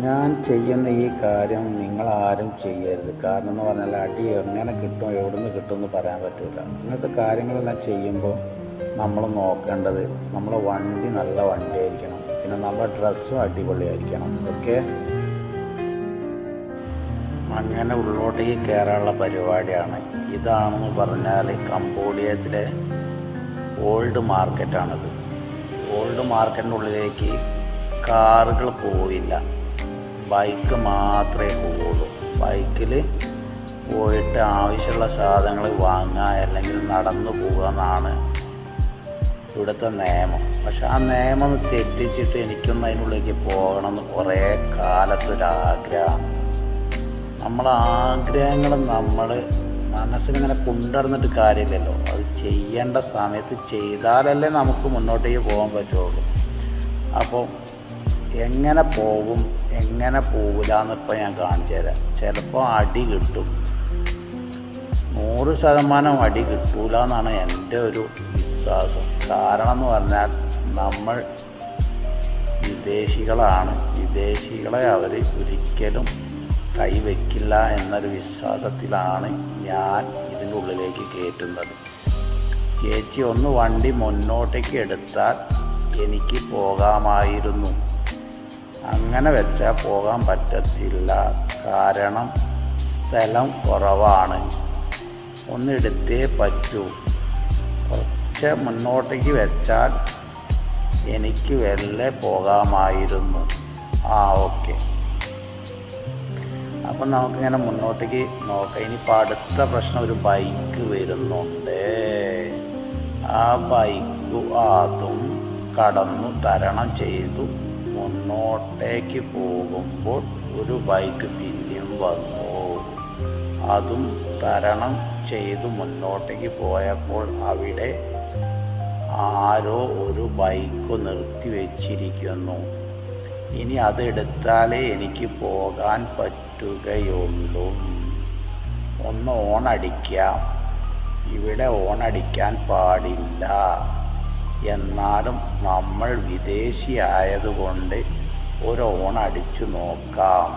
ഞാൻ ചെയ്യുന്ന ഈ കാര്യം നിങ്ങളാരും ചെയ്യരുത്. കാരണം എന്ന് പറഞ്ഞാൽ അടി എങ്ങനെ കിട്ടും എവിടുന്ന് കിട്ടും എന്ന് പറയാൻ പറ്റില്ല. ഇങ്ങനത്തെ കാര്യങ്ങളെല്ലാം ചെയ്യുമ്പോൾ നമ്മൾ നോക്കേണ്ടത് നമ്മളെ വണ്ടി നല്ല വണ്ടിയായിരിക്കണം, പിന്നെ നമ്മുടെ ഡ്രസ്സും അടിപൊളിയായിരിക്കണം. ഓക്കെ, അങ്ങനെ ഉള്ളോട്ടേക്ക് കയറാനുള്ള പരിപാടിയാണ്. ഇതാണെന്ന് പറഞ്ഞാൽ കംബോഡിയത്തിലെ ഓൾഡ് മാർക്കറ്റാണിത്. ഓൾഡ് മാർക്കറ്റിൻ്റെ ഉള്ളിലേക്ക് കാറുകൾ പോവില്ല, ബൈക്ക് മാത്രമേ പോവുള്ളൂ. ബൈക്കിൽ പോയിട്ട് ആവശ്യമുള്ള സാധനങ്ങൾ വാങ്ങുക അല്ലെങ്കിൽ നടന്നു പോകുക എന്നാണ് ഇവിടുത്തെ നിയമം. പക്ഷെ ആ നിയമം തെറ്റിച്ചിട്ട് എനിക്കൊന്നും അതിനുള്ളിലേക്ക് പോകണമെന്ന് കുറേ കാലത്തൊരാഗ്രഹമാണ്. നമ്മളെ ആഗ്രഹങ്ങൾ നമ്മൾ മനസ്സിലിങ്ങനെ കൊണ്ടുനടന്നിട്ട് കാര്യമില്ലല്ലോ. അത് ചെയ്യേണ്ട സമയത്ത് ചെയ്താലല്ലേ നമുക്ക് മുന്നോട്ടേക്ക് പോകാൻ പറ്റുള്ളൂ. അപ്പോൾ എങ്ങനെ പോകും എങ്ങനെ പോകില്ല എന്നിപ്പോൾ ഞാൻ കാണിച്ചു തരാം. ചിലപ്പോൾ അടി കിട്ടും, 100% അടി കിട്ടൂല എന്നാണ് എൻ്റെ ഒരു വിശ്വാസം. കാരണം എന്ന് പറഞ്ഞാൽ നമ്മൾ വിദേശികളാണ്, വിദേശികളെ അവർ ഒരിക്കലും കൈവയ്ക്കില്ല എന്നൊരു വിശ്വാസത്തിലാണ് ഞാൻ ഇതിൻ്റെ ഉള്ളിലേക്ക് കയറ്റുന്നത്. ചേച്ചി ഒന്ന് വണ്ടി മുന്നോട്ടേക്ക് എടുത്താൽ എനിക്ക് പോകാമായിരുന്നു. അങ്ങനെ വെച്ചാൽ പോകാൻ പറ്റത്തില്ല, കാരണം സ്ഥലം കുറവാണ്. ഒന്നെടുത്തേ പറ്റൂ. കുറച്ച് മുന്നോട്ടേക്ക് വെച്ചാൽ എനിക്ക് വെല്ലെ പോകാമായിരുന്നു. ഓക്കെ, അപ്പം നമുക്കിങ്ങനെ മുന്നോട്ടേക്ക് നോക്കാം. ഇനിയിപ്പോൾ അടുത്ത പ്രശ്നം, ഒരു ബൈക്ക് വരുന്നുണ്ട്. ആ ബൈക്ക് അതും കടന്നു തരണം ചെയ്തു മുന്നോട്ടേക്ക് പോകുമ്പോൾ ഒരു ബൈക്ക് പിന്നെയും വന്നു. അതും തരണം ചെയ്തു മുന്നോട്ടേക്ക് പോയപ്പോൾ അവിടെ ആരോ ഒരു ബൈക്ക് നിർത്തി വെച്ചിരിക്കുന്നു. ഇനി അതെടുത്താലേ എനിക്ക് പോകാൻ പറ്റുകയുള്ളൂ. ഒന്ന് ഓണടിക്കാം. ഇവിടെ ഓണടിക്കാൻ പാടില്ല, എന്നാലും നമ്മൾ വിദേശി ആയതുകൊണ്ട് ഒരു ഓണടിച്ചു നോക്കാം.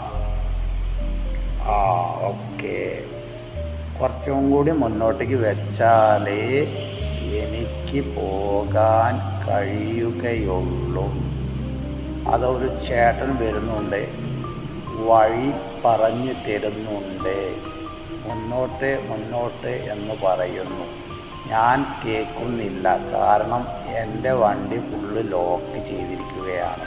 ഓക്കെ, കുറച്ചും കൂടി മുന്നോട്ടേക്ക് വെച്ചാലേ എനിക്ക് പോകാൻ കഴിയുകയുള്ളൂ. അതൊരു ചേട്ടൻ വരുന്നുണ്ട്, വഴി പറഞ്ഞു തരുന്നുണ്ട്. മുന്നോട്ട് മുന്നോട്ട് എന്ന് പറയുന്നു. ഞാൻ കേൾക്കുന്നില്ല, കാരണം എൻ്റെ വണ്ടി ഫുള്ള് ലോക്ക് ചെയ്തിരിക്കുകയാണ്.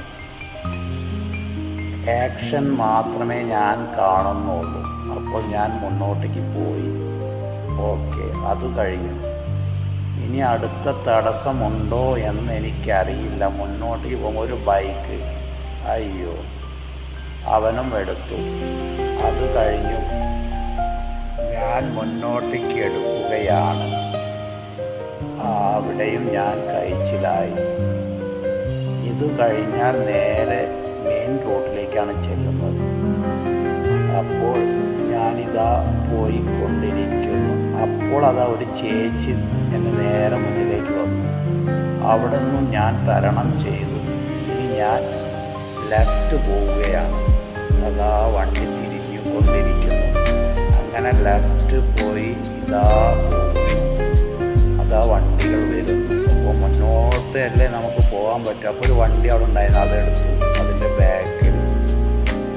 ആക്ഷൻ മാത്രമേ ഞാൻ കാണുന്നുള്ളൂ. അപ്പോൾ ഞാൻ മുന്നോട്ടേക്ക് പോയി. ഓക്കെ, അത് കഴിഞ്ഞു. ഇനി അടുത്ത തടസ്സമുണ്ടോ എന്ന് എനിക്കറിയില്ല. മുന്നോട്ടേക്ക് പോകുമ്പോൾ ഒരു ബൈക്ക്, അയ്യോ, അവനും എടുത്തു. അത് കഴിഞ്ഞു. ഞാൻ മുന്നോട്ടേക്ക് എടുക്കുകയാണ്. അവിടെയും ഞാൻ കഴിച്ചിലായി. ഇത് കഴിഞ്ഞാൽ നേരെ മെയിൻ റോഡിലേക്കാണ് ചെല്ലുന്നത്. അപ്പോൾ ഞാനിതാ പോയിക്കൊണ്ടിരിക്കുന്നു. അപ്പോൾ അതാ ഒരു ചേച്ചി എൻ്റെ നേരെ മുന്നിലേക്ക് വന്നു. അവിടെ നിന്നും ഞാൻ തരണം ചെയ്തു. ഇനി ഞാൻ ലെഫ്റ്റ് പോവുകയാണ്. അതാ വണ്ടി തിരിഞ്ഞുകൊണ്ടിരിക്കുന്നു. അങ്ങനെ ലെഫ്റ്റ് പോയി ഇതാ അതാ വണ്ടികൾ വരുന്നു. അപ്പോൾ മുന്നോട്ട് അല്ലേ നമുക്ക് പോകാൻ പറ്റും. അപ്പോൾ ഒരു വണ്ടി അവിടെ ഉണ്ടായിരുന്നു, അതെടുത്തു. അതിൻ്റെ ബാക്കിൽ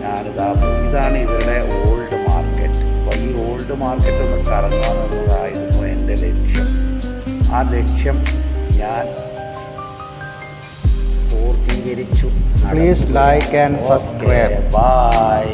ഞാനിതാ പോയി. ഇതാണ് ഇവരുടെ ഓൾഡ് മാർക്കറ്റ്. അപ്പോൾ ഈ ഓൾഡ് മാർക്കറ്റ് ഒന്ന് കറങ്ങാമെന്നതായിരുന്നു എൻ്റെ ലക്ഷ്യം. ആ ലക്ഷ്യം ഞാൻ പൂർത്തീകരിച്ചു. Please like and subscribe. Bye.